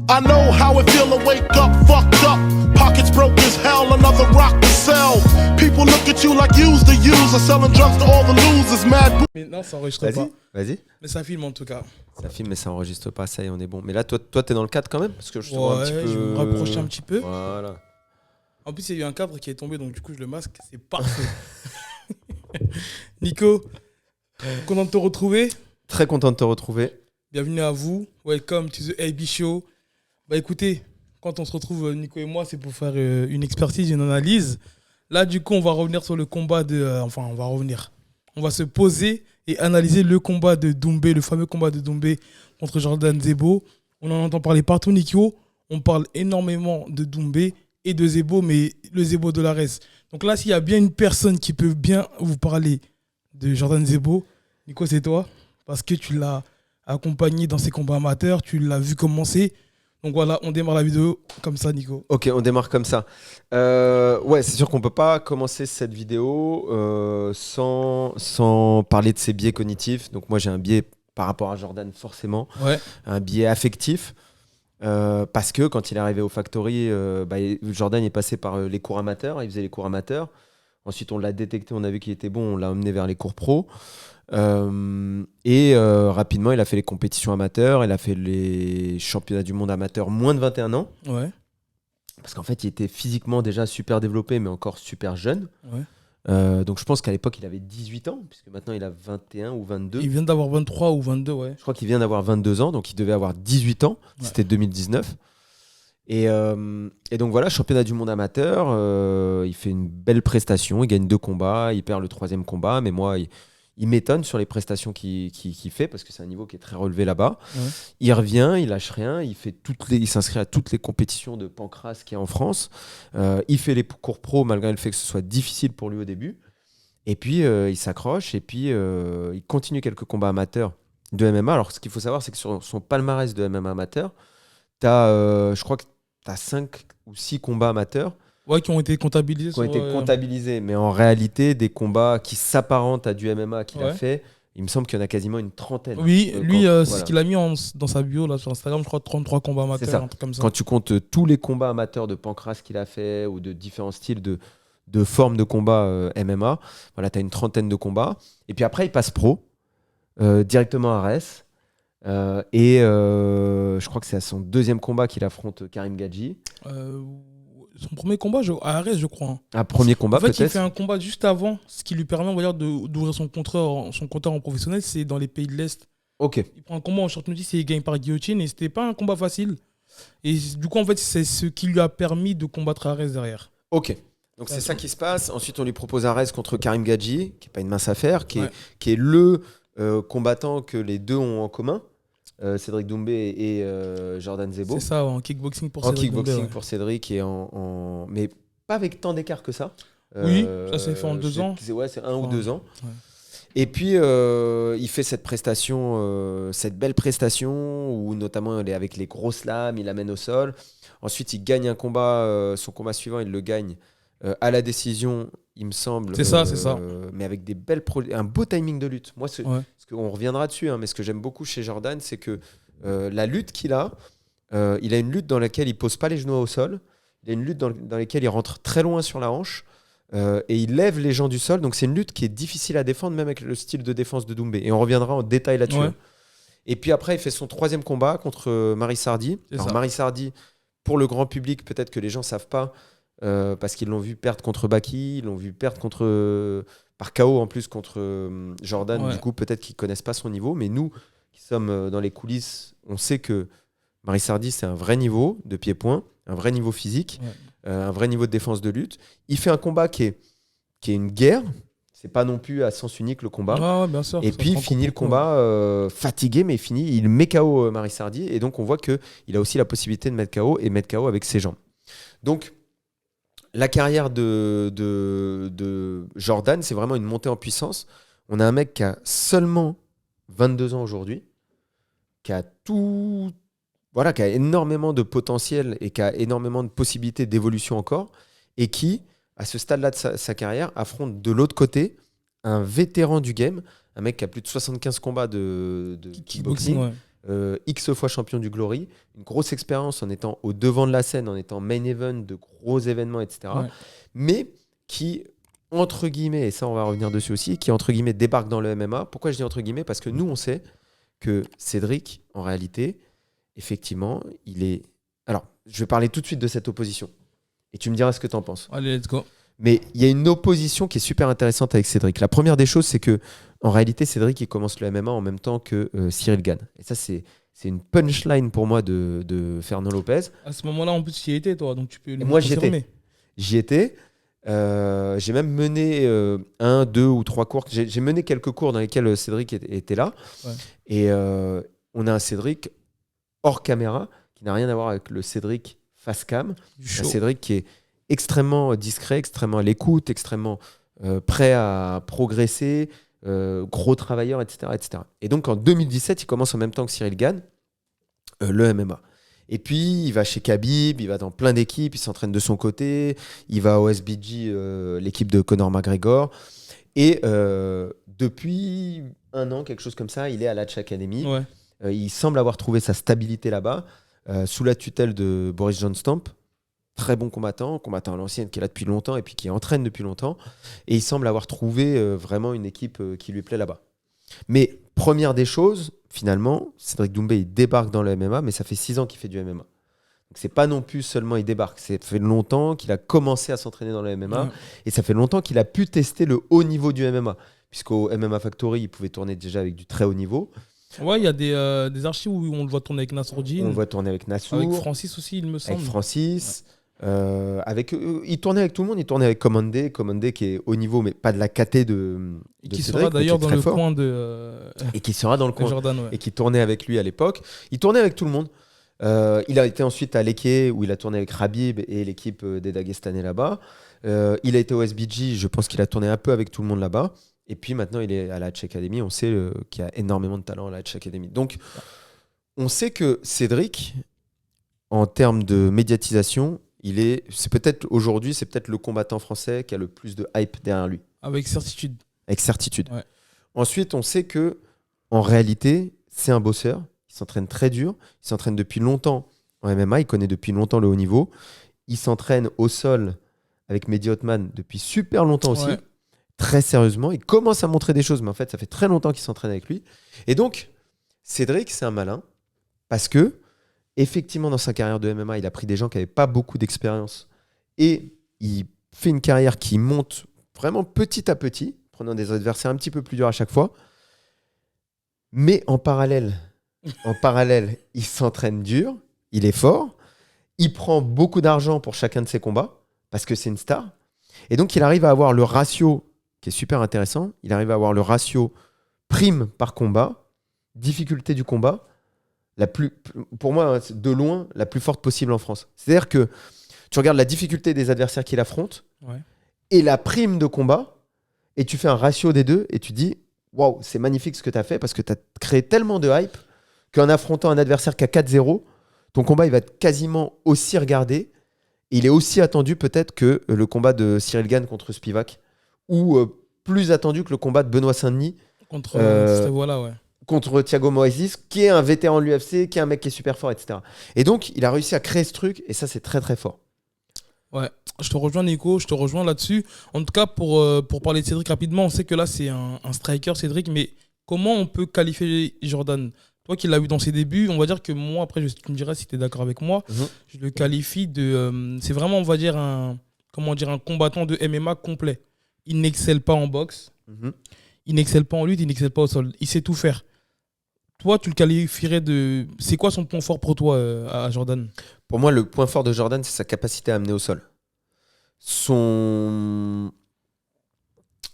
I know how it feel to wake up, fucked up. Pockets broke as hell, another rock to sell. People look at you like you's the user, selling drugs to all the losers, mad. Mais non, ça enregistre pas. Vas-y. Mais ça filme en tout cas. Ça filme, mais ça enregistre pas, ça y est, on est bon. Mais là, toi t'es dans le cadre quand même parce que je te vois un petit peu... je vais me rapprocher un petit peu. Voilà. En plus, il y a eu un cadre qui est tombé, donc du coup, je le masque. C'est parfait. Nico, content de te retrouver. Très content de te retrouver. Bienvenue à vous. Welcome to the AB Show. Bah écoutez, quand on se retrouve, Nico et moi, c'est pour faire une expertise, une analyse. Là, du coup, on va revenir sur le combat de... On va se poser et analyser le combat de Doumbé, le fameux combat de Doumbé contre Jordan Zebo. On en entend parler partout, Nico. On parle énormément de Doumbé et de Zebo, mais le Zebo de l'Ares. Donc là, s'il y a bien une personne qui peut bien vous parler de Jordan Zebo, Nico, c'est toi. Parce que tu l'as accompagné dans ses combats amateurs, tu l'as vu commencer. Donc voilà, on démarre la vidéo comme ça, Nico. Ok, on démarre comme ça. Ouais, c'est sûr qu'on peut pas commencer cette vidéo sans parler de ses biais cognitifs. Donc moi, j'ai un biais par rapport à Jordan, forcément. Ouais. Un biais affectif. Parce que quand il est arrivé au Factory, Jordan est passé par les cours amateurs. Il faisait les cours amateurs. Ensuite, on l'a détecté, on a vu qu'il était bon, on l'a emmené vers les cours pro. Rapidement, il a fait les compétitions amateurs, il a fait les championnats du monde amateurs moins de 21 ans. Ouais. Parce qu'en fait, il était physiquement déjà super développé, mais encore super jeune. Ouais. Donc je pense qu'à l'époque, il avait 18 ans, puisque maintenant il a 21 ou 22. Il vient d'avoir 23 ou 22, ouais. Je crois qu'il vient d'avoir 22 ans, donc il devait avoir 18 ans. Ouais. C'était 2019. Et donc voilà, championnat du monde amateur, il fait une belle prestation, il gagne 2 combats, il perd le 3e combat, mais moi, il m'étonne sur les prestations qu'il fait, parce que c'est un niveau qui est très relevé là-bas. Ouais. Il revient, il lâche rien, il s'inscrit à toutes les compétitions de pancrace qu'il y a en France. Il fait les cours pro, malgré le fait que ce soit difficile pour lui au début. Et puis, il s'accroche, et puis il continue quelques combats amateurs de MMA. Alors, ce qu'il faut savoir, c'est que sur son palmarès de MMA amateur, je crois que tu as 5 ou 6 combats amateurs. Ouais, qui ont été comptabilisés. Comptabilisés, mais en réalité, des combats qui s'apparentent à du MMA qu'il a fait, il me semble qu'il y en a quasiment une trentaine. Oui, c'est ce qu'il a mis dans sa bio là, sur Instagram, je crois 33 combats amateurs, un truc comme ça. Quand tu comptes tous les combats amateurs de pancrace qu'il a fait, ou de différents styles de formes de combat MMA, voilà, tu as une trentaine de combats. Et puis après, il passe pro, directement à Arès. Je crois que c'est à son 2e combat qu'il affronte Karim Gadji. Son premier combat à Arès, je crois. Un premier combat, peut-être. Il fait un combat juste avant, ce qui lui permet, on va dire, d'ouvrir son compteur en professionnel, c'est dans les pays de l'Est. Ok. Il prend un combat en short notice et il gagne par guillotine, et c'était pas un combat facile. Et du coup, en fait, c'est ce qui lui a permis de combattre Arès derrière. Ok. Donc c'est ça qui se passe. Ensuite, on lui propose Arès contre Karim Gadji, qui n'est pas une mince affaire, qui est le combattant que les deux ont en commun. Cédric Doumbé et Jordan Zebo. C'est ça, en kickboxing pour Cédric. Pour Cédric et mais pas avec tant d'écart que ça. Oui, ça s'est fait en 2 ans. Ouais, c'est 1 ou 2 ans. Ouais. Et puis il fait cette belle prestation où notamment il est avec les grosses lames, il l'amène au sol. Ensuite, il gagne un combat. Son combat suivant, il le gagne à la décision, il me semble. C'est ça. Mais avec un beau timing de lutte. Moi, on reviendra dessus, hein, mais ce que j'aime beaucoup chez Jordan, c'est que la lutte qu'il a, il a une lutte dans laquelle il pose pas les genoux au sol. Il a une lutte dans laquelle il rentre très loin sur la hanche et il lève les gens du sol. Donc c'est une lutte qui est difficile à défendre, même avec le style de défense de Doumbé. Et on reviendra en détail là-dessus. Ouais. Et puis après, il fait son 3e combat contre Maris Sardi. Alors Maris Sardi, pour le grand public, peut-être que les gens savent pas, parce qu'ils l'ont vu perdre contre Baki, ils l'ont vu perdre par KO en plus contre Jordan. Ouais. Du coup, peut-être qu'ils connaissent pas son niveau, mais nous qui sommes dans les coulisses, on sait que Maris Sardi, c'est un vrai niveau de pied-point, un vrai niveau physique, un vrai niveau de défense de lutte. Il fait un combat qui est une guerre. C'est pas non plus à sens unique le combat. Bien sûr, et puis il finit le combat fatigué, mais il met KO Maris Sardi. Et donc on voit qu'il a aussi la possibilité de mettre KO et mettre KO avec ses jambes. Donc la carrière de Jordan, c'est vraiment une montée en puissance. On a un mec qui a seulement 22 ans aujourd'hui, qui a énormément de potentiel et qui a énormément de possibilités d'évolution encore, et qui, à ce stade-là de sa carrière, affronte de l'autre côté un vétéran du game, un mec qui a plus de 75 combats de kickboxing, X fois champion du Glory, une grosse expérience en étant au devant de la scène, en étant main event de gros événements, etc. Ouais. Mais qui, entre guillemets, et ça on va revenir dessus aussi, qui entre guillemets débarque dans le MMA. Pourquoi je dis entre guillemets? Parce que nous on sait que Cédric, en réalité, effectivement, il est... Alors, je vais parler tout de suite de cette opposition. Et tu me diras ce que tu en penses. Allez, let's go. Mais il y a une opposition qui est super intéressante avec Cédric. La première des choses, c'est que en réalité, Cédric, il commence le MMA en même temps que Cyril Gane. Et ça, c'est une punchline pour moi de Fernand Lopez. À ce moment-là, en plus, tu y étais, toi, donc tu peux le moi, j'y confirmer. J'y étais. J'ai même mené 1, 2 ou 3 cours. J'ai mené quelques cours dans lesquels Cédric était là. Ouais. Et on a un Cédric hors caméra qui n'a rien à voir avec le Cédric face cam. Un Cédric qui est extrêmement discret, extrêmement à l'écoute, extrêmement prêt à progresser, gros travailleur, etc., etc. Et donc en 2017, il commence en même temps que Cyril Gane le MMA. Et puis il va chez Khabib, il va dans plein d'équipes, il s'entraîne de son côté, il va au SBG, l'équipe de Conor McGregor. Et depuis 1 an, quelque chose comme ça, il est à Latch Academy. Ouais. Il semble avoir trouvé sa stabilité là-bas, sous la tutelle de Boris John Stamp. Très bon combattant à l'ancienne, qui est là depuis longtemps et puis qui entraîne depuis longtemps. Et il semble avoir trouvé vraiment une équipe qui lui plaît là-bas. Mais première des choses, finalement, Cédric Doumbé, il débarque dans le MMA, mais ça fait 6 ans qu'il fait du MMA. Donc c'est pas non plus seulement il débarque, ça fait longtemps qu'il a commencé à s'entraîner dans le MMA, et ça fait longtemps qu'il a pu tester le haut niveau du MMA. Puisqu'au MMA Factory, il pouvait tourner déjà avec du très haut niveau. Ouais, il y a des archives où on le voit tourner avec Nassourdine. On le voit tourner avec Nassour. Avec Francis aussi, il me semble. Avec Francis. Ouais. Il tournait avec tout le monde, il tournait avec Commande qui est haut niveau, mais pas de la KT de qui Cédric, sera d'ailleurs dans le fort. coin de. Et qui sera dans le coin. Jordan, ouais. Et qui tournait avec lui à l'époque. Il tournait avec tout le monde. Il a été ensuite à Leke, où il a tourné avec Khabib et l'équipe des Dagestanais là-bas. Il a été au SBG, je pense qu'il a tourné un peu avec tout le monde là-bas. Et puis maintenant, il est à la Hatch Academy. On sait qu'il y a énormément de talent à la Hatch Academy. Donc, on sait que Cédric, en termes de médiatisation, c'est peut-être le combattant français qui a le plus de hype derrière lui. Avec certitude. Avec certitude. Ouais. Ensuite, on sait que en réalité, c'est un bosseur. Il s'entraîne très dur. Il s'entraîne depuis longtemps en MMA. Il connaît depuis longtemps le haut niveau. Il s'entraîne au sol avec Mehdi Othman depuis super longtemps aussi. Ouais. Très sérieusement. Il commence à montrer des choses, mais en fait, ça fait très longtemps qu'il s'entraîne avec lui. Et donc, Cédric, c'est un malin parce que effectivement, dans sa carrière de MMA, il a pris des gens qui n'avaient pas beaucoup d'expérience et il fait une carrière qui monte vraiment petit à petit, prenant des adversaires un petit peu plus durs à chaque fois. Mais en parallèle, il s'entraîne dur, il est fort, il prend beaucoup d'argent pour chacun de ses combats parce que c'est une star. Et donc, il arrive à avoir le ratio qui est super intéressant. Il arrive à avoir le ratio prime par combat, difficulté du combat, pour moi, de loin, la plus forte possible en France. C'est-à-dire que tu regardes la difficulté des adversaires qu'il affronte et la prime de combat, et tu fais un ratio des deux, et tu dis waouh, c'est magnifique ce que tu as fait parce que tu as créé tellement de hype qu'en affrontant un adversaire qui a 4-0, ton combat il va être quasiment aussi regardé. Et il est aussi attendu peut-être que le combat de Cyril Gane contre Spivak, ou plus attendu que le combat de Benoît Saint-Denis contre Thiago Moises, qui est un vétéran de l'UFC, qui est un mec qui est super fort, etc. Et donc, il a réussi à créer ce truc, et ça, c'est très, très fort. Ouais, je te rejoins, Nico, je te rejoins là-dessus. En tout cas, pour parler de Cédric rapidement, on sait que là, c'est un striker, Cédric, mais comment on peut qualifier Jordan ? Toi qui l'as vu dans ses débuts, on va dire que moi, après, tu me diras si tu es d'accord avec moi, je le qualifie de... c'est vraiment, on va dire, un combattant de MMA complet. Il n'excelle pas en boxe, il n'excelle pas en lutte, il n'excelle pas au sol. Il sait tout faire. Toi, tu le qualifierais de... C'est quoi son point fort pour toi, à Jordan ? Pour moi, le point fort de Jordan, c'est sa capacité à amener au sol.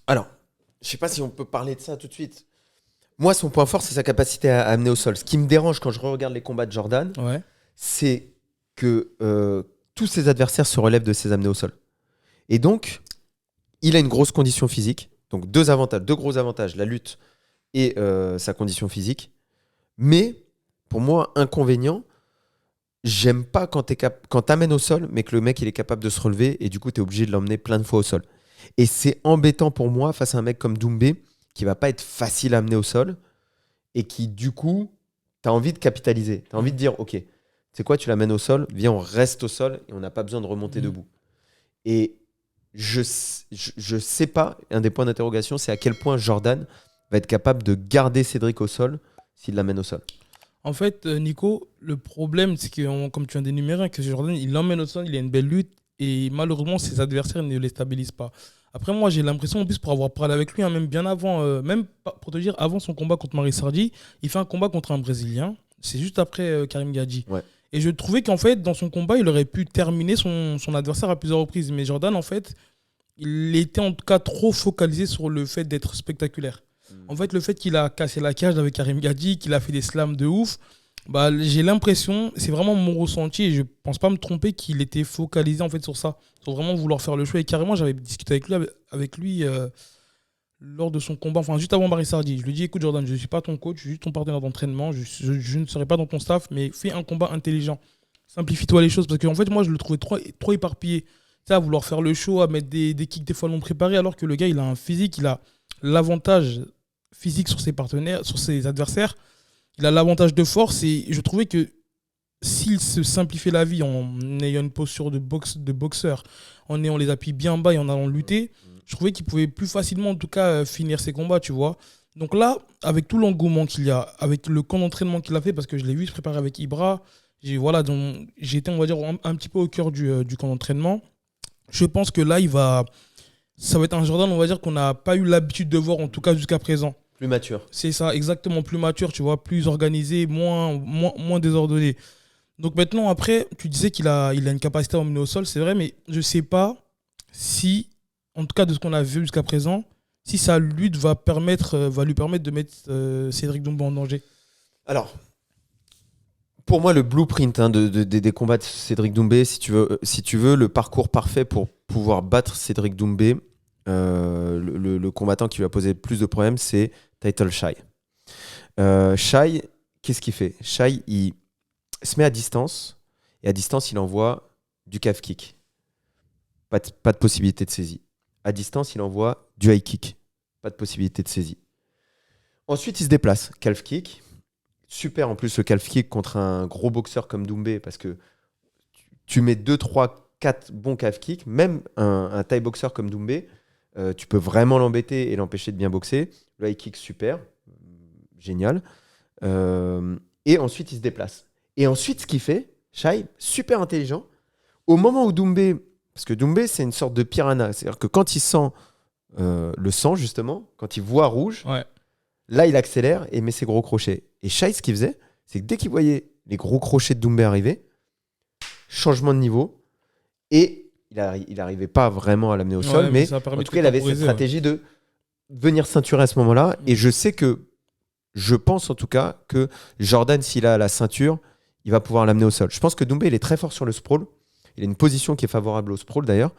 Alors, je ne sais pas si on peut parler de ça tout de suite. Moi, son point fort, c'est sa capacité à amener au sol. Ce qui me dérange quand je regarde les combats de Jordan, c'est que tous ses adversaires se relèvent de ses amenés au sol. Et donc, il a une grosse condition physique. Donc, deux gros avantages, la lutte et sa condition physique. Mais, pour moi, inconvénient, j'aime pas quand t'amènes au sol, mais que le mec il est capable de se relever et du coup, tu es obligé de l'emmener plein de fois au sol. Et c'est embêtant pour moi face à un mec comme Doumbé qui va pas être facile à amener au sol et qui, du coup, tu as envie de capitaliser. Tu as envie de dire, OK, c'est quoi, tu l'amènes au sol, viens, on reste au sol et on n'a pas besoin de remonter debout. Et je sais pas, un des points d'interrogation, c'est à quel point Jordan va être capable de garder Cédric au sol s'il l'amène au sol. En fait, Nico, le problème, c'est que, comme tu viens d'énumérer, que Jordan, il l'emmène au sol, il a une belle lutte, et malheureusement, ses adversaires ne les stabilisent pas. Après, moi, j'ai l'impression, en plus, pour avoir parlé avec lui, même bien avant, pour te dire, avant son combat contre Marie Sardi, il fait un combat contre un Brésilien. C'est juste après Karim Gadji. Ouais. Et je trouvais qu'en fait, dans son combat, il aurait pu terminer son adversaire à plusieurs reprises. Mais Jordan, en fait, il était en tout cas trop focalisé sur le fait d'être spectaculaire. En fait, le fait qu'il a cassé la cage avec Karim Gadji, qu'il a fait des slams de ouf, j'ai l'impression, c'est vraiment mon ressenti, et je pense pas me tromper, qu'il était focalisé en fait sur ça, sur vraiment vouloir faire le show. Et carrément, j'avais discuté avec lui lors de son combat, enfin juste avant Marie Sardi. Je lui ai dit, écoute Jordan, je ne suis pas ton coach, je suis juste ton partenaire d'entraînement, je ne serai pas dans ton staff, mais fais un combat intelligent. Simplifie-toi les choses, parce qu'en fait, moi, je le trouvais trop éparpillé. Tu sais, à vouloir faire le show, à mettre des kicks des fois non préparés, alors que le gars, il a un physique, il a l'avantage physique sur ses partenaires, sur ses adversaires. Il a l'avantage de force, et je trouvais que s'il se simplifiait la vie en ayant une posture de boxeur, en ayant les appuis bien bas et en allant lutter, je trouvais qu'il pouvait plus facilement, en tout cas, finir ses combats, tu vois. Donc là, avec tout l'engouement qu'il y a, avec le camp d'entraînement qu'il a fait, parce que je l'ai vu se préparer avec Ibra, j'étais, on va dire, un petit peu au cœur du camp d'entraînement. Je pense que là, ça va être un Jordan, on va dire, qu'on n'a pas eu l'habitude de voir, en tout cas jusqu'à présent. Plus mature. C'est ça, exactement, plus mature, tu vois, plus organisé, moins désordonné. Donc maintenant, après, tu disais qu'il a une capacité à emmener au sol, c'est vrai, mais je ne sais pas si, en tout cas de ce qu'on a vu jusqu'à présent, si sa lutte va lui permettre de mettre Cédric Doumbé en danger. Alors, pour moi, le blueprint des combats de Cédric Doumbé, si tu veux, le parcours parfait pour pouvoir battre Cédric Doumbé, le combattant qui lui a posé le plus de problèmes, c'est Title Shy. Shy, qu'est-ce qu'il fait ? Shy, il se met à distance, et à distance, il envoie du calf kick. Pas de possibilité de saisie. À distance, il envoie du high kick. Pas de possibilité de saisie. Ensuite, il se déplace. Calf kick. Super en plus le calf kick contre un gros boxeur comme Doumbé, parce que tu mets 2, 3, 4 bons calf kicks, même un Thai boxeur comme Doumbé, tu peux vraiment l'embêter et l'empêcher de bien boxer. Le high kick, super. Génial. Et ensuite, il se déplace. Et ensuite, ce qu'il fait, Shy, super intelligent, au moment où Doumbé, parce que Doumbé, c'est une sorte de piranha, c'est-à-dire que quand il sent le sang, justement, quand il voit rouge, Ouais. là, il accélère et met ses gros crochets. Et Shy, ce qu'il faisait, c'est que dès qu'il voyait les gros crochets de Doumbé arriver, changement de niveau, et il n'arrivait pas vraiment à l'amener au sol, mais en tout cas, il avait cette stratégie de venir ceinturer à ce moment-là. Et je pense en tout cas que Jordan, s'il a la ceinture, il va pouvoir l'amener au sol. Je pense que Doumbé, il est très fort sur le sprawl. Il a une position qui est favorable au sprawl d'ailleurs.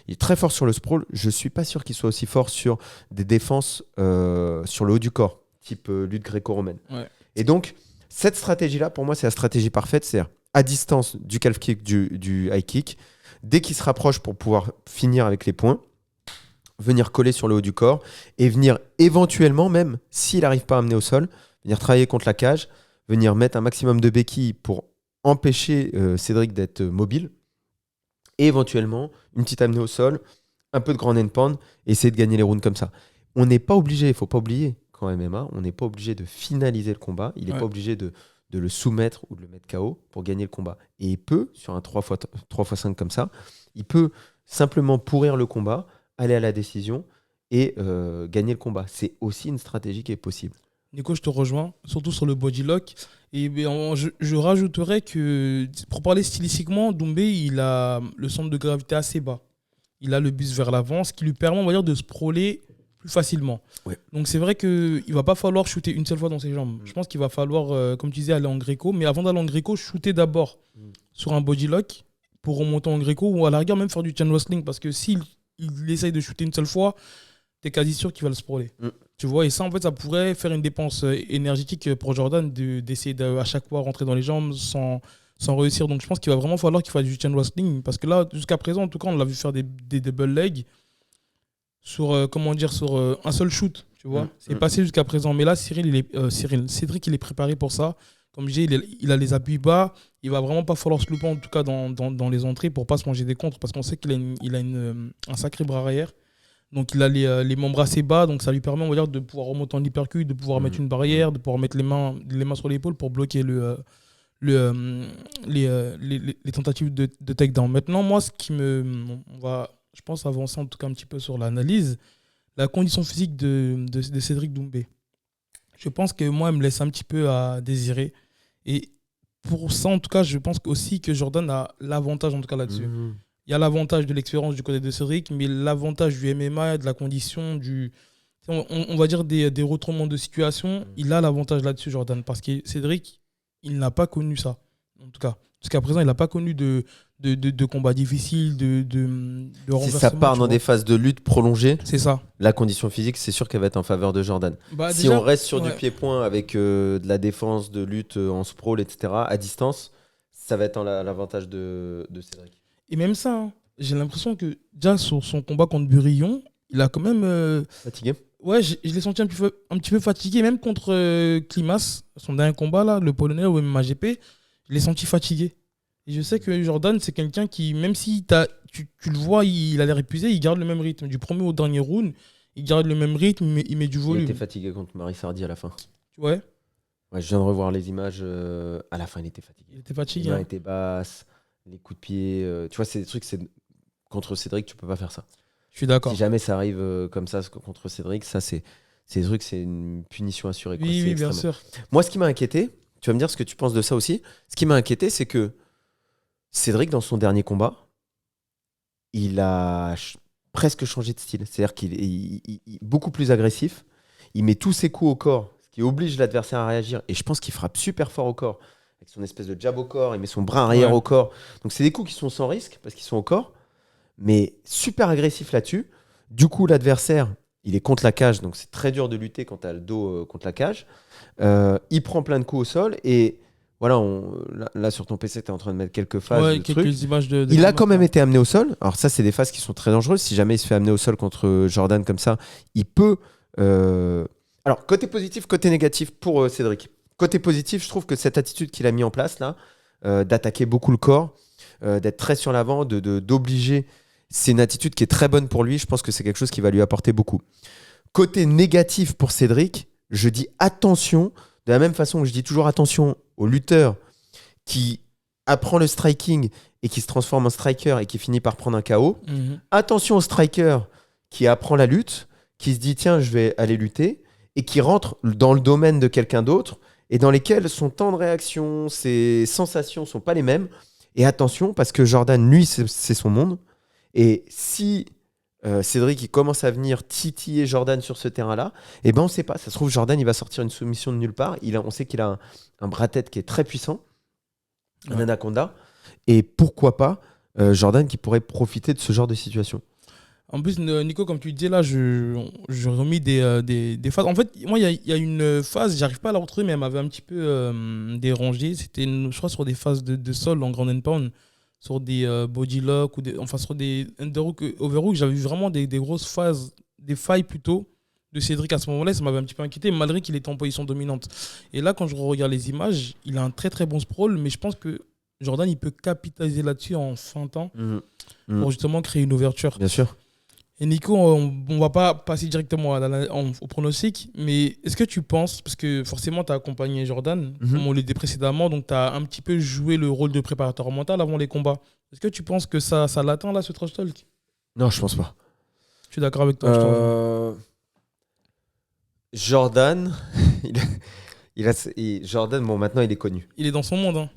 Il est très fort sur le sprawl. Je ne suis pas sûr qu'il soit aussi fort sur des défenses sur le haut du corps, type lutte gréco-romaine. Ouais. Et donc, cette stratégie-là, pour moi, c'est la stratégie parfaite. C'est à distance du calf kick, du high kick. Dès qu'il se rapproche pour pouvoir finir avec les points, venir coller sur le haut du corps et venir éventuellement, même s'il n'arrive pas à amener au sol, venir travailler contre la cage, venir mettre un maximum de béquilles pour empêcher Cédric d'être mobile, et éventuellement une petite amenée au sol, un peu de grand and pound, et essayer de gagner les rounds comme ça. On n'est pas obligé, il ne faut pas oublier qu'en MMA, on n'est pas obligé de finaliser le combat, il n'est pas obligé de le soumettre ou de le mettre KO pour gagner le combat. Et il peut, sur un 3x5 comme ça, il peut simplement pourrir le combat, aller à la décision et gagner le combat. C'est aussi une stratégie qui est possible. Nico, je te rejoins, surtout sur le body lock. Et je rajouterais que, pour parler stylistiquement, Doumbé, il a le centre de gravité assez bas. Il a le buste vers l'avant, ce qui lui permet, on va dire, de sprawler plus facilement. Ouais. Donc c'est vrai qu'il ne va pas falloir shooter une seule fois dans ses jambes. Je pense qu'il va falloir, comme tu disais, aller en gréco. Mais avant d'aller en gréco, shooter d'abord sur un body lock pour remonter en gréco, ou à la rigueur même faire du chain wrestling. Parce que s'il essaye de shooter une seule fois, tu es quasi sûr qu'il va le sprawler. Tu vois, et ça, en fait, ça pourrait faire une dépense énergétique pour Jordan d'essayer à chaque fois rentrer dans les jambes sans réussir. Donc je pense qu'il va vraiment falloir qu'il fasse du chain wrestling. Parce que là, jusqu'à présent, en tout cas, on l'a vu faire des double legs sur un seul shoot. Tu vois, c'est passé jusqu'à présent. Mais là, Cédric, il est préparé pour ça. Comme je dis, il a les appuis bas. Il va vraiment pas falloir se louper, en tout cas dans les entrées, pour pas se manger des contres, parce qu'on sait qu'il a un sacré bras arrière. Donc il a les membres assez bas, donc ça lui permet, on va dire, de pouvoir remonter en hypercute, de pouvoir mettre une barrière, de pouvoir mettre les mains sur l'épaule pour bloquer les tentatives de takedown. Maintenant, moi, on va, je pense, avancer en tout cas un petit peu sur l'analyse. La condition physique de Cédric Doumbé. Je pense que moi, elle me laisse un petit peu à désirer. Et pour ça, en tout cas, je pense aussi que Jordan a l'avantage, en tout cas, là-dessus. Il y a l'avantage de l'expérience du côté de Cédric, mais l'avantage du MMA, de la condition, on va dire des retournements de situation, il a l'avantage là-dessus, Jordan. Parce que Cédric, il n'a pas connu ça, en tout cas. Jusqu'à présent, il n'a pas connu de combats difficiles, de renversement. Si ça part dans des phases de lutte prolongées, c'est ça. La condition physique, c'est sûr qu'elle va être en faveur de Jordan. Si déjà, on reste sur du pied-point avec de la défense, de lutte en sprawl, etc., à distance, ça va être l'avantage de Cédric. Et même ça, hein, j'ai l'impression que déjà sur son combat contre Burillon, il a quand même... Fatigué. Ouais, je l'ai senti un petit peu fatigué, même contre Klimas, son dernier combat, là, le Polonais au MMAGP, je l'ai senti fatigué. Et je sais que Jordan, c'est quelqu'un qui, même si tu le vois, il a l'air épuisé, il garde le même rythme. Du premier au dernier round, il garde le même rythme, mais il met du volume. Il était fatigué contre Marie Sardi à la fin. Ouais. Ouais, je viens de revoir les images. À la fin, il était fatigué. Il était fatigué. Les mains étaient basses, les coups de pied. Tu vois, c'est des trucs, contre Cédric, tu peux pas faire ça. Je suis d'accord. Si jamais ça arrive comme ça contre Cédric, ça, c'est des trucs, c'est une punition assurée. Quoi. Oui, bien sûr. Moi, ce qui m'a inquiété, tu vas me dire ce que tu penses de ça aussi. Ce qui m'a inquiété, c'est que Cédric, dans son dernier combat, il a presque changé de style. C'est-à-dire qu'il est beaucoup plus agressif. Il met tous ses coups au corps, ce qui oblige l'adversaire à réagir. Et je pense qu'il frappe super fort au corps, avec son espèce de jab au corps. Il met son bras arrière au corps. Donc, c'est des coups qui sont sans risque, parce qu'ils sont au corps, mais super agressif là-dessus. Du coup, l'adversaire, il est contre la cage, donc c'est très dur de lutter quand tu as le dos contre la cage. Il prend plein de coups au sol et... Voilà, là sur ton PC, tu es en train de mettre quelques phases. Quelques images de il a quand même été amené au sol. Alors, ça, c'est des phases qui sont très dangereuses. Si jamais il se fait amener au sol contre Jordan comme ça, il peut. Alors, côté positif, côté négatif pour Cédric. Côté positif, je trouve que cette attitude qu'il a mis en place, là, d'attaquer beaucoup le corps, d'être très sur l'avant, d'obliger, c'est une attitude qui est très bonne pour lui. Je pense que c'est quelque chose qui va lui apporter beaucoup. Côté négatif pour Cédric, je dis attention. De la même façon que je dis toujours attention au lutteur qui apprend le striking et qui se transforme en striker et qui finit par prendre un KO. Attention au striker qui apprend la lutte, qui se dit tiens, je vais aller lutter et qui rentre dans le domaine de quelqu'un d'autre et dans lesquels son temps de réaction, ses sensations ne sont pas les mêmes. Et attention, parce que Jordan, lui, c'est son monde. Et si Cédric il commence à venir titiller Jordan sur ce terrain-là, et ben on ne sait pas. Ça se trouve, Jordan il va sortir une soumission de nulle part. On sait qu'il a un bras-tête qui est très puissant, un anaconda. Et pourquoi pas Jordan qui pourrait profiter de ce genre de situation. En plus, Nico, comme tu disais là, je remis des phases. En fait, moi, il y a une phase, j'arrive pas à la retrouver, mais elle m'avait un petit peu dérangé. C'était, je crois, sur des phases de sol en ground and pound, sur des body lock, enfin sur des underhook, overhook. J'avais vu vraiment des grosses phases, des failles plutôt, de Cédric à ce moment-là. Ça m'avait un petit peu inquiété, malgré qu'il était en position dominante. Et là, quand je regarde les images, il a un très très bon sprawl, mais je pense que Jordan, il peut capitaliser là-dessus en feintant pour justement créer une ouverture. Bien sûr. Et Nico, on va pas passer directement au pronostic, mais est-ce que tu penses, parce que forcément tu as accompagné Jordan, comme on l'a dit précédemment, donc tu as un petit peu joué le rôle de préparateur mental avant les combats. Est-ce que tu penses que ça l'atteint là, ce trash talk? Non, je pense pas. Je suis d'accord avec toi. Jordan, Jordan, bon, maintenant il est connu. Il est dans son monde. Hein.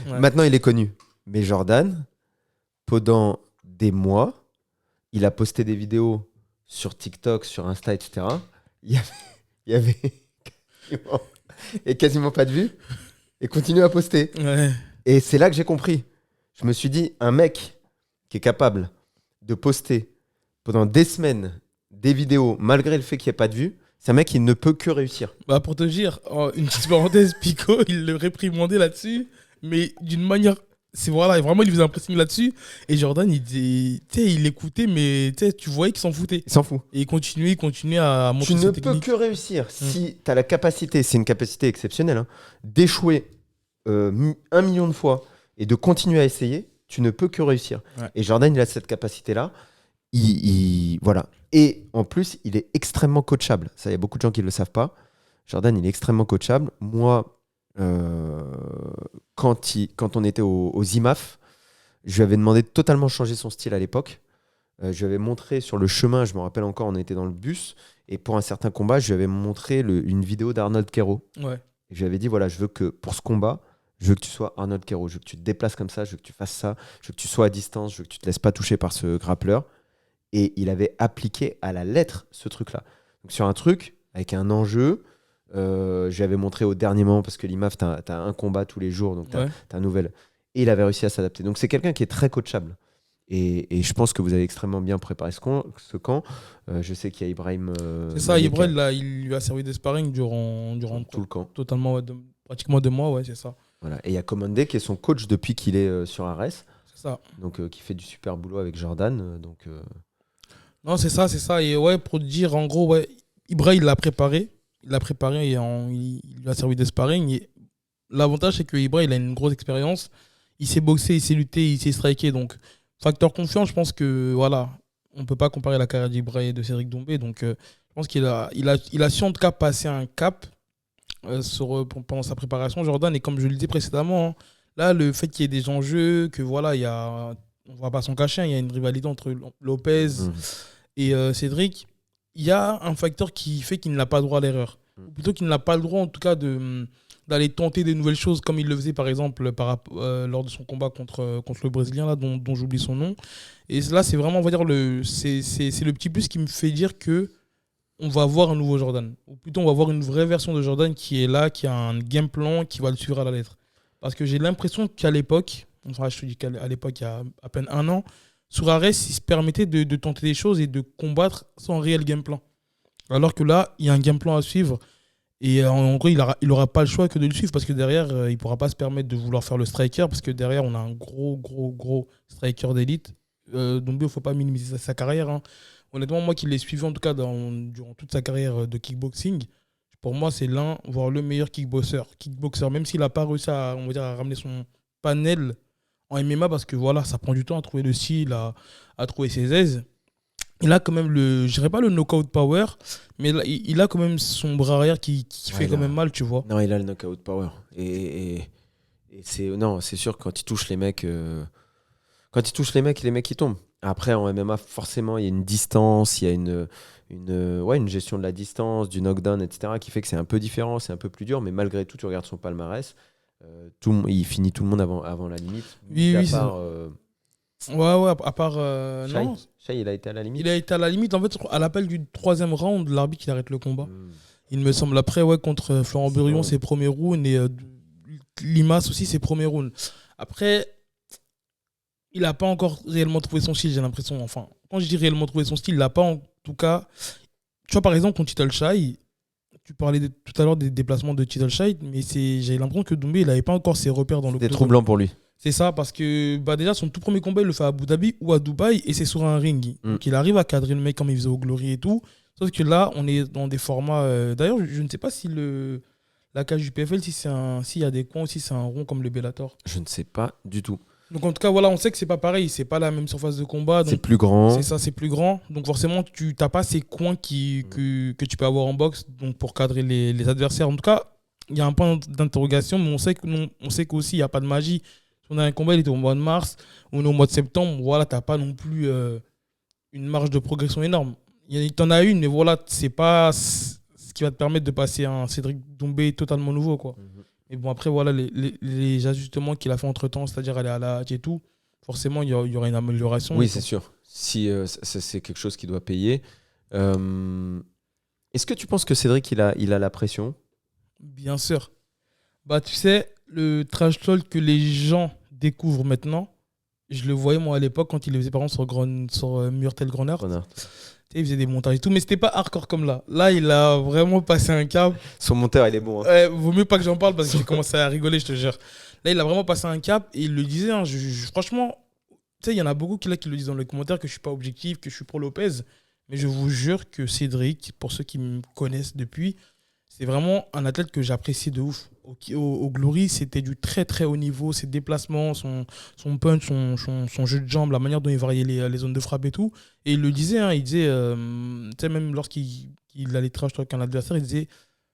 Ouais. Maintenant il est connu. Mais Jordan, pendant des mois, il a posté des vidéos sur TikTok, sur Insta, etc. Il y avait quasiment pas de vues. Et continue à poster. Ouais. Et c'est là que j'ai compris. Je me suis dit, un mec qui est capable de poster pendant des semaines des vidéos, malgré le fait qu'il n'y ait pas de vues, c'est un mec qui ne peut que réussir. Bah pour te dire, une petite parenthèse, Pico, il le réprimandait là-dessus, mais d'une manière c'est voilà, vraiment, il faisait un pressing là-dessus. Et Jordan, il écoutait, mais tu voyais qu'il s'en foutait. Il s'en fout. Et il continuait à montrer Tu ses ne techniques. peux que réussir si tu as la capacité, c'est une capacité exceptionnelle, hein, d'échouer 1 million de fois et de continuer à essayer. Tu ne peux que réussir. Ouais. Et Jordan, il a cette capacité-là. Voilà. Et en plus, il est extrêmement coachable. Ça, il y a beaucoup de gens qui ne le savent pas. Jordan, il est extrêmement coachable. Moi, quand on était aux IMAF, je lui avais demandé de totalement changer son style à l'époque. Je lui avais montré sur le chemin, je me rappelle encore, on était dans le bus. Et pour un certain combat, je lui avais montré une vidéo d'Arnold Quero. Ouais. Et je lui avais dit, voilà, je veux que pour ce combat, je veux que tu sois Arnold Quero. Je veux que tu te déplaces comme ça, je veux que tu fasses ça, je veux que tu sois à distance, je veux que tu te laisses pas toucher par ce grappleur. Et il avait appliqué à la lettre ce truc-là. Donc sur un truc avec un enjeu, je lui avais montré au dernier moment, parce que l'IMAF, tu as un combat tous les jours, donc tu as un nouvel. Et il avait réussi à s'adapter. Donc c'est quelqu'un qui est très coachable. Et je pense que vous avez extrêmement bien préparé ce camp. Je sais qu'il y a Ibrahim. C'est ça, Ibrahim, là, il lui a servi de sparring durant tout le camp. Totalement, pratiquement 2 mois, ouais, c'est ça. Voilà. Et il y a Commandé qui est son coach depuis qu'il est sur Ares. C'est ça. Donc qui fait du super boulot avec Jordan. Non, c'est ça. Et ouais, pour te dire, en gros, ouais, Ibrahim, il l'a préparé. Il lui a servi de sparring. Et l'avantage, c'est que Ibrahim, il a une grosse expérience. Il sait boxer, il sait lutter, il sait striker. Donc, facteur confiance, je pense que, voilà, on ne peut pas comparer la carrière d'Ibrahim et de Cédric Doumbé. Donc, je pense qu'il a su en tout cas passer un cap pendant sa préparation, Jordan. Et comme je le disais précédemment, hein, là, le fait qu'il y ait des enjeux, que voilà, on ne va pas s'en cacher, il y a une rivalité entre Lopez et Cédric. Il y a un facteur qui fait qu'il n'a pas le droit à l'erreur. Ou plutôt qu'il n'a pas le droit, en tout cas, d'aller tenter des nouvelles choses, comme il le faisait, par exemple, lors de son combat contre le Brésilien, là, dont j'oublie son nom. Et là, c'est vraiment, on va dire, c'est le petit plus qui me fait dire que on va voir un nouveau Jordan. Ou plutôt, on va voir une vraie version de Jordan qui est là, qui a un game plan, qui va le suivre à la lettre. Parce que j'ai l'impression qu'à l'époque, enfin, je te dis qu'à l'époque, il y a à peine 1 an, sur Ares, il se permettait de tenter des choses et de combattre sans réel game plan. Alors que là, il y a un game plan à suivre. Et en gros, il n'aura pas le choix que de le suivre parce que derrière, il ne pourra pas se permettre de vouloir faire le striker parce que derrière, on a un gros striker d'élite. Donc, il ne faut pas minimiser sa carrière. Hein. Honnêtement, moi qui l'ai suivi en tout cas durant toute sa carrière de kickboxing, pour moi, c'est l'un, voire le meilleur kickboxer. Même s'il n'a pas réussi à ramener son panel en MMA parce que voilà, ça prend du temps à trouver le style, à trouver ses aises. Il a quand même je dirais pas le knockout power, mais il a quand même son bras arrière qui fait quand même mal, tu vois. Non, il a le knockout power. Et c'est sûr que quand il touche les mecs, les mecs ils tombent. Après, en MMA, forcément, il y a une distance, il y a une gestion de la distance, du knockdown, etc., qui fait que c'est un peu différent, c'est un peu plus dur, mais malgré tout, tu regardes son palmarès, il finit tout le monde avant la limite. Oui, à part non. Shai, il a été à la limite. Il a été à la limite. En fait, à l'appel du 3e round, l'arbitre il arrête le combat. Il me semble. Après, contre Florent Burillon, ses premiers rounds et Limas aussi, ses premiers rounds. Après, il n'a pas encore réellement trouvé son style, j'ai l'impression. Enfin, quand je dis réellement trouvé son style, il n'a pas en tout cas. Tu vois, par exemple, contre Title Shai, tu parlais tout à l'heure des déplacements de Title Shai, mais j'ai l'impression que Doumbé, il n'avait pas encore ses repères dans le. C'était troublant pour lui. C'est ça, parce que déjà, son tout premier combat, il le fait à Abu Dhabi ou à Dubaï, et c'est sur un ring. Donc, il arrive à cadrer le mec comme il faisait au Glory et tout. Sauf que là, on est dans des formats. D'ailleurs, je ne sais pas si la cage du PFL, s'il y a des coins ou si c'est un rond comme le Bellator. Je ne sais pas du tout. Donc, en tout cas, voilà, on sait que c'est pas pareil. C'est pas la même surface de combat. C'est plus grand. C'est ça, c'est plus grand. Donc, forcément, tu n'as pas ces coins que tu peux avoir en boxe donc pour cadrer les adversaires. En tout cas, il y a un point d'interrogation, mais on sait qu'aussi, il n'y a pas de magie. On a un combat, il était au mois de mars, on est au mois de septembre, voilà, tu n'as pas non plus une marge de progression énorme. Tu en as une, mais voilà, c'est pas ce qui va te permettre de passer un Cédric Doumbé totalement nouveau, quoi. Et bon, après, voilà, les ajustements qu'il a fait entre-temps, c'est-à-dire aller à la hache et tout, forcément, il y aura une amélioration. Oui, c'est sûr. Si c'est quelque chose qui doit payer. Est-ce que tu penses que Cédric, il a la pression ? Bien sûr. Bah, tu sais, le trash talk que les gens découvrent maintenant, je le voyais moi à l'époque quand il le faisait par exemple sur Murtel Grenard. Il faisait des montages et tout, mais c'était pas hardcore comme là. Là, il a vraiment passé un cap. Son monteur, il est bon. Hein. Ouais, vaut mieux pas que j'en parle parce que j'ai commencé à rigoler, je te jure. Là, il a vraiment passé un cap et il le disait. Hein, franchement, tu sais, il y en a beaucoup qui le disent dans les commentaires que je suis pas objectif, que je suis pro Lopez. Mais je vous jure que Cédric, pour ceux qui me connaissent depuis, c'est vraiment un athlète que j'apprécie de ouf. Au Glory, c'était du très très haut niveau. Ses déplacements, son punch, son jeu de jambes, la manière dont il variait les zones de frappe et tout. Et il le disait, hein, il disait, tu sais, même lorsqu'il allait trash avec un adversaire, il disait,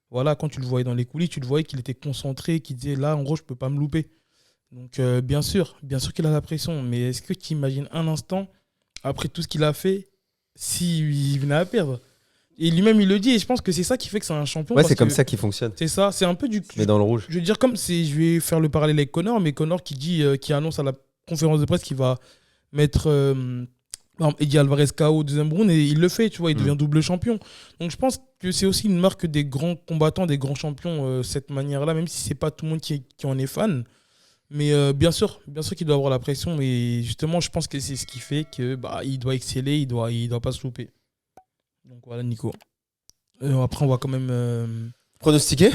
voilà, quand tu le voyais dans les coulisses, tu le voyais qu'il était concentré, qu'il disait, là, en gros, je peux pas me louper. Donc, bien sûr qu'il a la pression. Mais est-ce que tu imagines un instant, après tout ce qu'il a fait, s'il venait à perdre? Et lui-même, il le dit, et je pense que c'est ça qui fait que c'est un champion. Ouais, c'est comme ça qu'il fonctionne. C'est ça, c'est un peu du. Mais dans le rouge. Je veux dire, je vais faire le parallèle avec Connor, mais Connor qui annonce à la conférence de presse qu'il va mettre par exemple, Eddie Alvarez KO au deuxième round, et il le fait, tu vois, il devient double champion. Donc je pense que c'est aussi une marque des grands combattants, des grands champions, cette manière-là, même si c'est pas tout le monde qui en est fan. Mais bien sûr qu'il doit avoir la pression, et justement, je pense que c'est ce qui fait que il doit exceller, il doit pas se louper. Donc voilà, Nico. Après, on va quand même pronostiquer.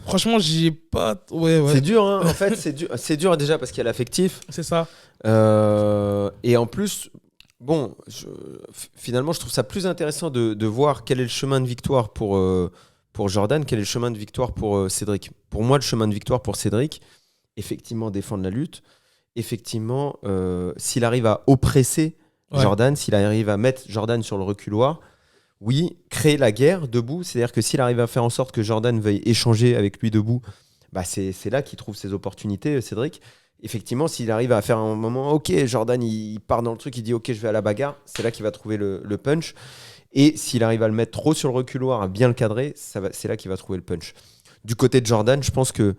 Franchement, j'ai pas. Ouais. C'est dur, hein. En fait, c'est dur déjà parce qu'il y a l'affectif. C'est ça. Et en plus, bon, finalement, je trouve ça plus intéressant de voir quel est le chemin de victoire pour Jordan, quel est le chemin de victoire pour Cédric. Pour moi, le chemin de victoire pour Cédric, effectivement, défendre la lutte. Effectivement, s'il arrive à oppresser Jordan, s'il arrive à mettre Jordan sur le reculoir, oui, créer la guerre debout. C'est-à-dire que s'il arrive à faire en sorte que Jordan veuille échanger avec lui debout, c'est là qu'il trouve ses opportunités, Cédric. Effectivement, s'il arrive à faire un moment, ok, Jordan, il part dans le truc, il dit ok, je vais à la bagarre, c'est là qu'il va trouver le punch. Et s'il arrive à le mettre trop sur le reculoir, à bien le cadrer, c'est là qu'il va trouver le punch. Du côté de Jordan, je pense que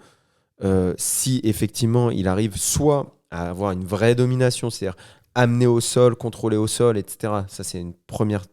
si effectivement il arrive soit à avoir une vraie domination, c'est-à-dire amener au sol, contrôler au sol, etc., ça c'est une première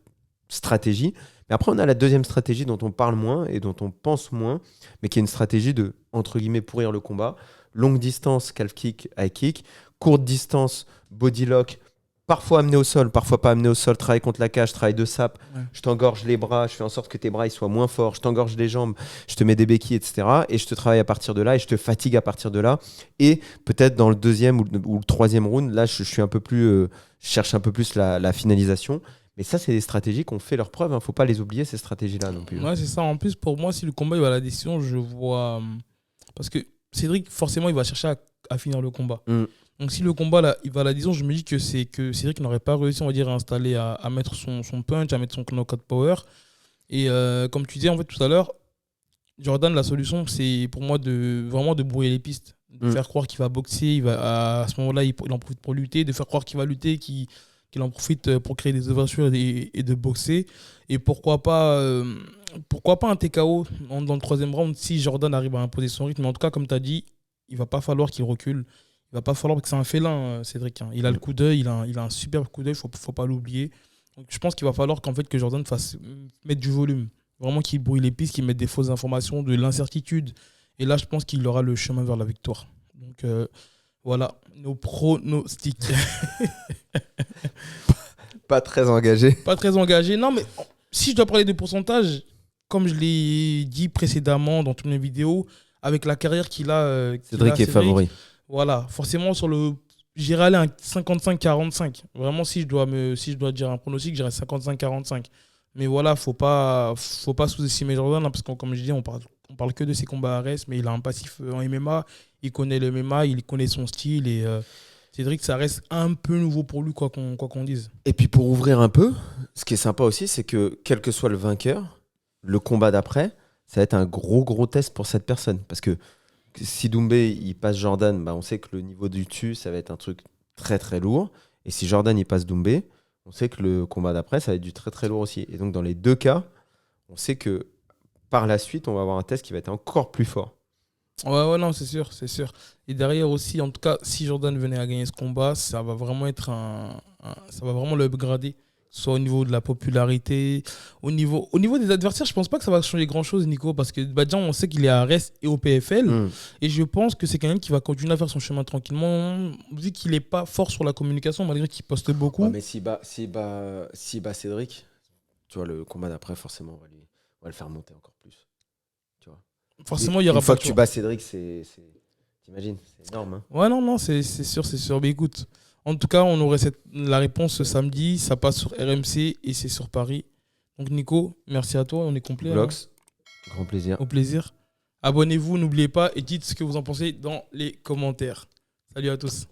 stratégie. Mais après, on a la deuxième stratégie dont on parle moins et dont on pense moins, mais qui est une stratégie de, entre guillemets, pourrir le combat. Longue distance, calf kick, high kick. Courte distance, body lock. Parfois amené au sol, parfois pas amené au sol. Travail contre la cage, travail de sape. Ouais. Je t'engorge les bras, je fais en sorte que tes bras ils soient moins forts. Je t'engorge les jambes, je te mets des béquilles, etc. Et je te travaille à partir de là et je te fatigue à partir de là. Et peut-être dans le deuxième ou le troisième round, là, je suis un peu plus, je cherche un peu plus la finalisation. Mais ça, c'est des stratégies qui ont fait leur preuve. Il ne faut pas les oublier, ces stratégies-là non plus. Ouais, c'est ça. En plus, pour moi, si le combat il va à la décision, je vois. Parce que Cédric, forcément, il va chercher à finir le combat. Donc, si le combat là, il va à la décision, je me dis que c'est que Cédric n'aurait pas réussi, on va dire, à installer, à mettre son punch, à mettre son knockout power. Et comme tu disais, en fait, tout à l'heure, Jordan, la solution, c'est pour moi vraiment de brouiller les pistes. De faire croire qu'il va boxer. À ce moment-là, il en profite pour lutter. De faire croire qu'il va lutter, qu'il en profite pour créer des ouvertures et de boxer. Et pourquoi pas un TKO dans le troisième round si Jordan arrive à imposer son rythme. Mais en tout cas, comme tu as dit, il va pas falloir qu'il recule. Il va pas falloir, parce que c'est un félin, Cédric. Il a le coup d'œil, il a un superbe coup d'œil, faut pas l'oublier. Donc je pense qu'il va falloir que Jordan fasse mettre du volume. Vraiment qu'il brouille les pistes, qu'il mette des fausses informations, de l'incertitude. Et là, je pense qu'il aura le chemin vers la victoire. Donc voilà, nos pronostics. Pas très engagé. Pas très engagé. Non, mais si je dois parler de pourcentage, comme je l'ai dit précédemment dans toutes mes vidéos, avec la carrière qu'il a... Cédric est favori. Voilà, forcément, j'irai aller à un 55-45. Vraiment, si je dois dire un pronostic, j'irai 55-45. Mais voilà, faut pas sous-estimer Jordan, hein, parce que comme je dis, on parle que de ses combats à reste, mais il a un passif en MMA, il connaît le MMA, il connaît son style, et Cédric, ça reste un peu nouveau pour lui, quoi qu'on dise. Et puis pour ouvrir un peu, ce qui est sympa aussi, c'est que quel que soit le vainqueur, le combat d'après, ça va être un gros test pour cette personne. Parce que si Doumbé il passe Jordan, on sait que le niveau du dessus, ça va être un truc très très lourd. Et si Jordan il passe Doumbé, on sait que le combat d'après, ça va être du très très lourd aussi. Et donc dans les deux cas, on sait que par la suite, on va avoir un test qui va être encore plus fort. Ouais, non, c'est sûr. Et derrière aussi, en tout cas, si Jordan venait à gagner ce combat, ça va vraiment être ça va vraiment le upgrader. Soit au niveau de la popularité, au niveau des adversaires, je pense pas que ça va changer grand-chose, Nico, parce que déjà, on sait qu'il est à RES et au PFL, et je pense que c'est quelqu'un qui va continuer à faire son chemin tranquillement, vu qu'il n'est pas fort sur la communication, malgré qu'il poste beaucoup. Ouais, mais s'il bat Cédric, tu vois, le combat d'après, forcément, on va le faire monter encore plus. Tu vois. Forcément, il y aura une fois que tu bats Cédric, c'est T'imagines, c'est énorme. Hein. Ouais, non, c'est sûr, c'est sûr. Mais écoute, en tout cas, on aurait la réponse ce samedi. Ça passe sur RMC et c'est sur Paris. Donc, Nico, merci à toi. On est complet. Vlogs, grand plaisir. Au plaisir. Abonnez-vous, n'oubliez pas et dites ce que vous en pensez dans les commentaires. Salut à tous.